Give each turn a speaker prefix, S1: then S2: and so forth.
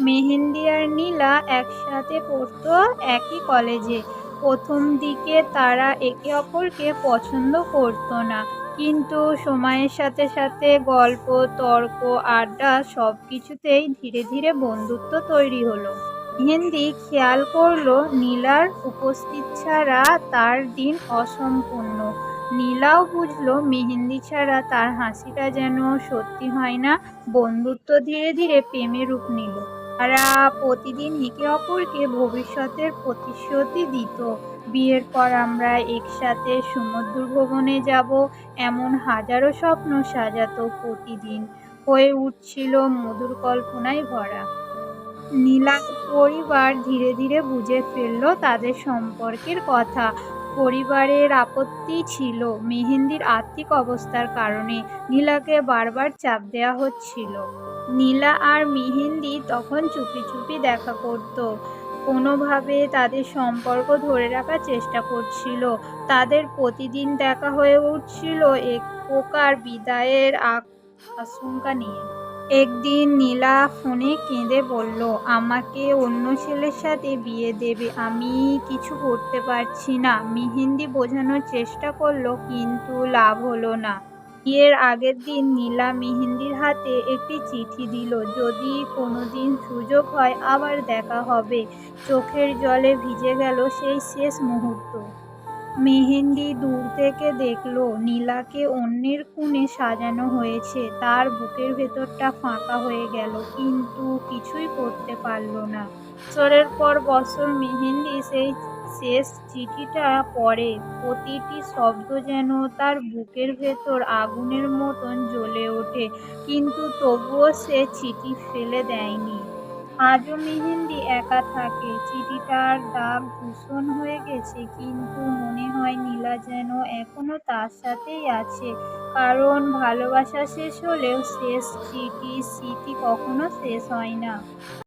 S1: মেহেন্দি আর নীলা একসাথে পড়তো একই কলেজে। প্রথম দিকে তারা একে অপরকে পছন্দ করতো না, কিন্তু সময়ের সাথে সাথে গল্প, তর্ক, আড্ডা সবকিছুতেই ধীরে ধীরে বন্ধুত্ব তৈরি হলো। মেহেন্দি খেয়াল করলো নীলার উপস্থিত ছাড়া তার দিন অসম্পূর্ণ। নীলাও বুঝলো মেহেন্দি ছাড়া তার হাসিটা যেন সত্যি হয় না। বন্ধুত্ব ধীরে ধীরে প্রেমে রূপ নিল। তারা প্রতিদিন একে অপরকে ভবিষ্যতের প্রতিশ্রুতি দিত। বিয়ের পর আমরা একসাথে সমুদ্র ভ্রমণে যাব, এমন হাজারো স্বপ্ন সাজাতো প্রতিদিন হয়ে উঠছিল মধুর কল্পনায় ভরা। নীলার পরিবার ধীরে ধীরে বুঝে ফেলল তাদের সম্পর্কের কথা। পরিবারের আপত্তি ছিল মেহেন্দির আর্থিক অবস্থার কারণে। নীলাকে বারবার চাপ দেওয়া হচ্ছিল। নীলা আর মেহেন্দি তখন চুপি চুপি দেখা করত, কোনোভাবে তাদের সম্পর্ক ধরে রাখার চেষ্টা করছিল। তাদের প্রতিদিন দেখা হয়ে উঠছিল এক প্রকার বিদায়ের আশঙ্কা নিয়ে। একদিন নীলা ফোনে কেঁদে বলল, আমাকে অন্য ছেলের সাথে বিয়ে দেবে, আমি কিছু করতে পারছি না। মেহেন্দি বোঝানোর চেষ্টা করলো, কিন্তু লাভ হলো না। বিয়ের আগের দিন নীলা মেহেন্দির হাতে একটি চিঠি দিল, যদি কোনোদিন সুযোগ হয় আবার দেখা হবে। চোখের জলে ভিজে গেল সেই শেষ মুহূর্ত। মেহেন্দি দূর থেকে দেখলো নীলাকে অন্যের কোণে সাজানো হয়েছে। তার বুকের ভেতরটা ফাঁকা হয়ে গেল, কিন্তু কিছুই করতে পারল না। বছরের পর বছর মেহেন্দি সেই শেষ চিঠিটা পড়ে। প্রতিটি শব্দ যেন তার বুকের ভেতর আগুনের মতন জ্বলে ওঠে, কিন্তু তবুও সে চিঠি ফেলে দেয়নি। আজও মেহেন্দি একা থাকে, চিঠিটার দাগ ধূসর হয়ে গেছে, কিন্তু মনে হয় নীলা যেন এখনো তার সাথেই আছে। কারণ ভালোবাসা শেষ হলেও শেষ চিঠির স্মৃতি কখনো শেষ হয় না।